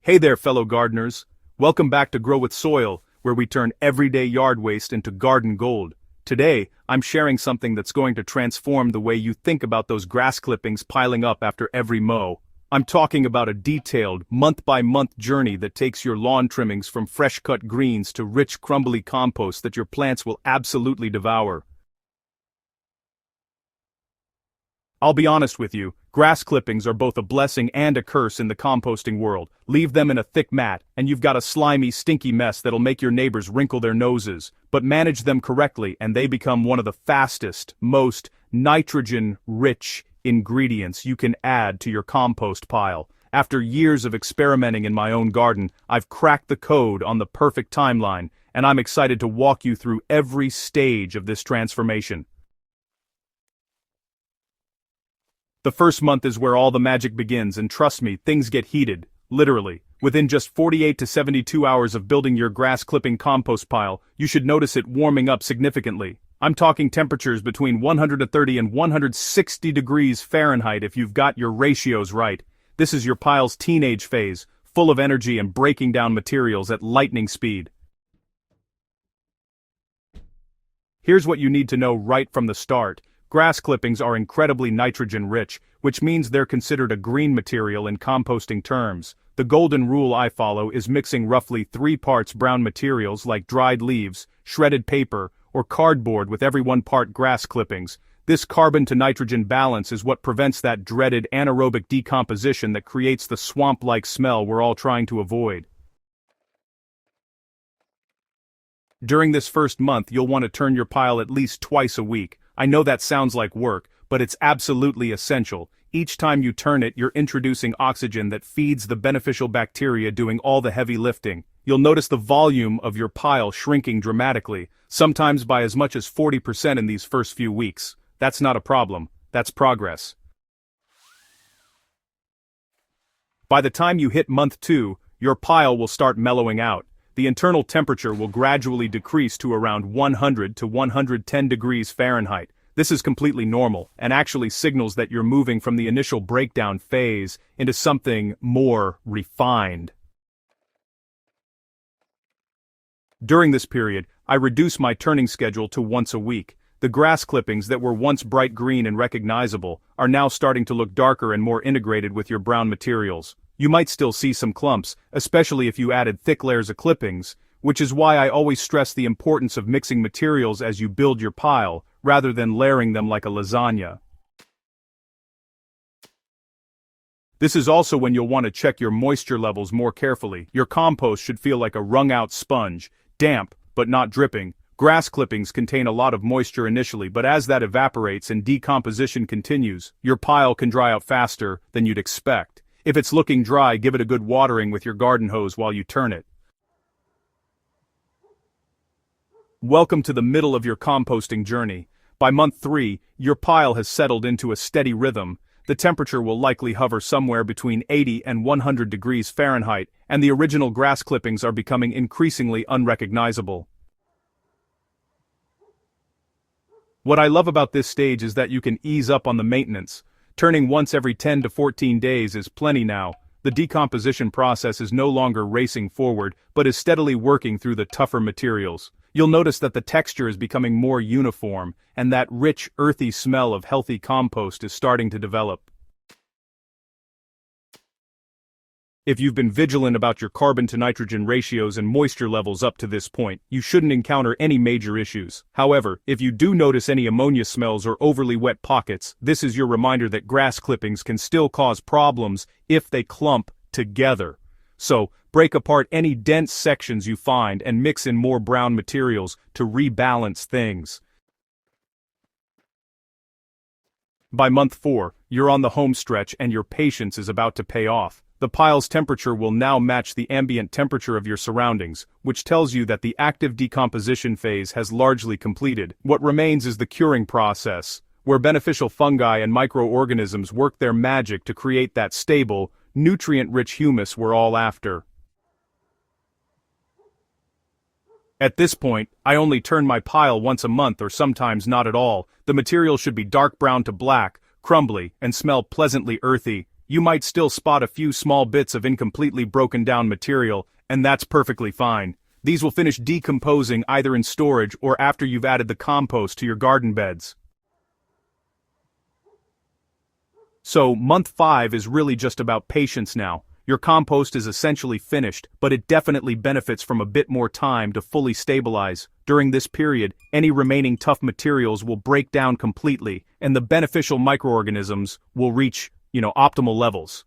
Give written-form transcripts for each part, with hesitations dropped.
Hey there, fellow gardeners. Welcome back to Grow with Soil, where we turn everyday yard waste into garden gold. Today, I'm sharing something that's going to transform the way you think about those grass clippings piling up after every mow. I'm talking about a detailed, month-by-month journey that takes your lawn trimmings from fresh-cut greens to rich, crumbly compost that your plants will absolutely devour. I'll be honest with you, grass clippings are both a blessing and a curse in the composting world. Leave them in a thick mat, and you've got a slimy, stinky mess that'll make your neighbors wrinkle their noses. But manage them correctly, and they become one of the fastest, most nitrogen-rich ingredients you can add to your compost pile. After years of experimenting in my own garden, I've cracked the code on the perfect timeline, and I'm excited to walk you through every stage of this transformation. The first month is where all the magic begins, and trust me, things get heated, literally. Within just 48 to 72 hours of building your grass clipping compost pile, you should notice it warming up significantly. I'm talking temperatures between 130 and 160 degrees Fahrenheit if you've got your ratios right. This is your pile's teenage phase, full of energy and breaking down materials at lightning speed. Here's what you need to know right from the start. Grass clippings are incredibly nitrogen-rich, which means they're considered a green material in composting terms. The golden rule I follow is mixing roughly 3 parts brown materials like dried leaves, shredded paper, or cardboard with every 1 part grass clippings. This carbon-to-nitrogen balance is what prevents that dreaded anaerobic decomposition that creates the swamp-like smell we're all trying to avoid. During this first month, you'll want to turn your pile at least twice a week. I know that sounds like work, but it's absolutely essential. Each time you turn it, you're introducing oxygen that feeds the beneficial bacteria doing all the heavy lifting. You'll notice the volume of your pile shrinking dramatically, sometimes by as much as 40% in these first few weeks. That's not a problem, that's progress. By the time you hit month 2, your pile will start mellowing out. The internal temperature will gradually decrease to around 100 to 110 degrees Fahrenheit. This is completely normal, and actually signals that you're moving from the initial breakdown phase into something more refined. During this period, I reduce my turning schedule to once a week. The grass clippings that were once bright green and recognizable are now starting to look darker and more integrated with your brown materials. You might still see some clumps, especially if you added thick layers of clippings, which is why I always stress the importance of mixing materials as you build your pile, rather than layering them like a lasagna. This is also when you'll want to check your moisture levels more carefully. Your compost should feel like a wrung-out sponge, damp, but not dripping. Grass clippings contain a lot of moisture initially, but as that evaporates and decomposition continues, your pile can dry out faster than you'd expect. If it's looking dry, give it a good watering with your garden hose while you turn it. Welcome to the middle of your composting journey. By month 3, your pile has settled into a steady rhythm. The temperature will likely hover somewhere between 80 and 100 degrees Fahrenheit, and the original grass clippings are becoming increasingly unrecognizable. What I love about this stage is that you can ease up on the maintenance. Turning once every 10 to 14 days is plenty now. The decomposition process is no longer racing forward, but is steadily working through the tougher materials. You'll notice that the texture is becoming more uniform, and that rich, earthy smell of healthy compost is starting to develop. If you've been vigilant about your carbon-to-nitrogen ratios and moisture levels up to this point, you shouldn't encounter any major issues. However, if you do notice any ammonia smells or overly wet pockets, this is your reminder that grass clippings can still cause problems if they clump together. So, break apart any dense sections you find and mix in more brown materials to rebalance things. By month 4, you're on the home stretch and your patience is about to pay off. The pile's temperature will now match the ambient temperature of your surroundings, which tells you that the active decomposition phase has largely completed. What remains is the curing process, where beneficial fungi and microorganisms work their magic to create that stable, nutrient-rich humus we're all after. At this point, I only turn my pile once a month or sometimes not at all. The material should be dark brown to black, crumbly, and smell pleasantly earthy. You might still spot a few small bits of incompletely broken down material, and that's perfectly fine. These will finish decomposing either in storage or after you've added the compost to your garden beds. So, month 5 is really just about patience now. Your compost is essentially finished, but it definitely benefits from a bit more time to fully stabilize. During this period, any remaining tough materials will break down completely, and the beneficial microorganisms will reach, optimal levels.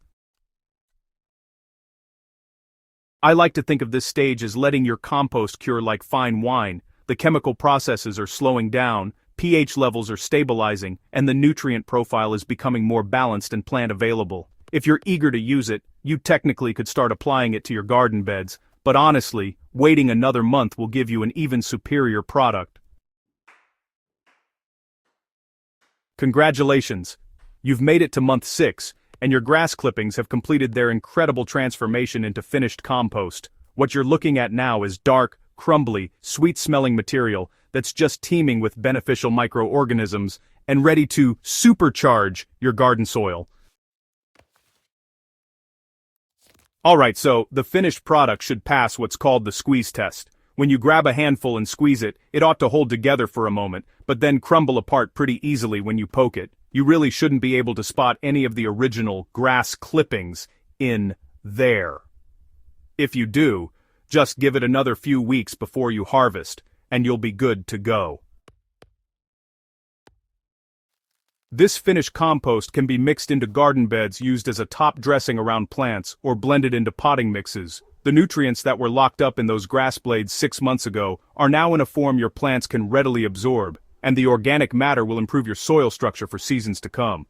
I like to think of this stage as letting your compost cure like fine wine. The chemical processes are slowing down, pH levels are stabilizing, and the nutrient profile is becoming more balanced and plant available. If you're eager to use it, you technically could start applying it to your garden beds, but honestly, waiting another month will give you an even superior product. Congratulations! You've made it to month 6, and your grass clippings have completed their incredible transformation into finished compost. What you're looking at now is dark, crumbly, sweet-smelling material that's just teeming with beneficial microorganisms and ready to supercharge your garden soil. Alright, so the finished product should pass what's called the squeeze test. When you grab a handful and squeeze it, it ought to hold together for a moment, but then crumble apart pretty easily when you poke it. You really shouldn't be able to spot any of the original grass clippings in there. If you do, just give it another few weeks before you harvest, and you'll be good to go. This finished compost can be mixed into garden beds used as a top dressing around plants or blended into potting mixes. The nutrients that were locked up in those grass blades 6 months ago are now in a form your plants can readily absorb, and the organic matter will improve your soil structure for seasons to come.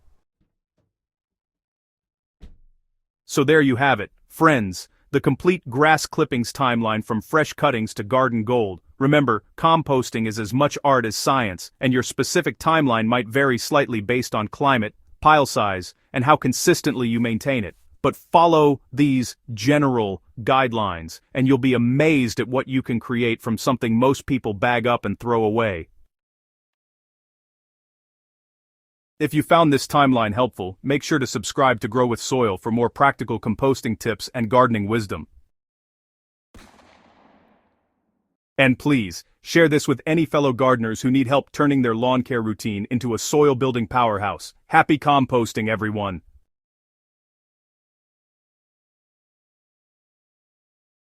So there you have it, friends, the complete grass clippings timeline from fresh cuttings to garden gold. Remember, composting is as much art as science, and your specific timeline might vary slightly based on climate, pile size, and how consistently you maintain it. But follow these general guidelines, and you'll be amazed at what you can create from something most people bag up and throw away. If you found this timeline helpful, make sure to subscribe to Grow with Soil for more practical composting tips and gardening wisdom. And please, share this with any fellow gardeners who need help turning their lawn care routine into a soil-building powerhouse. Happy composting, everyone!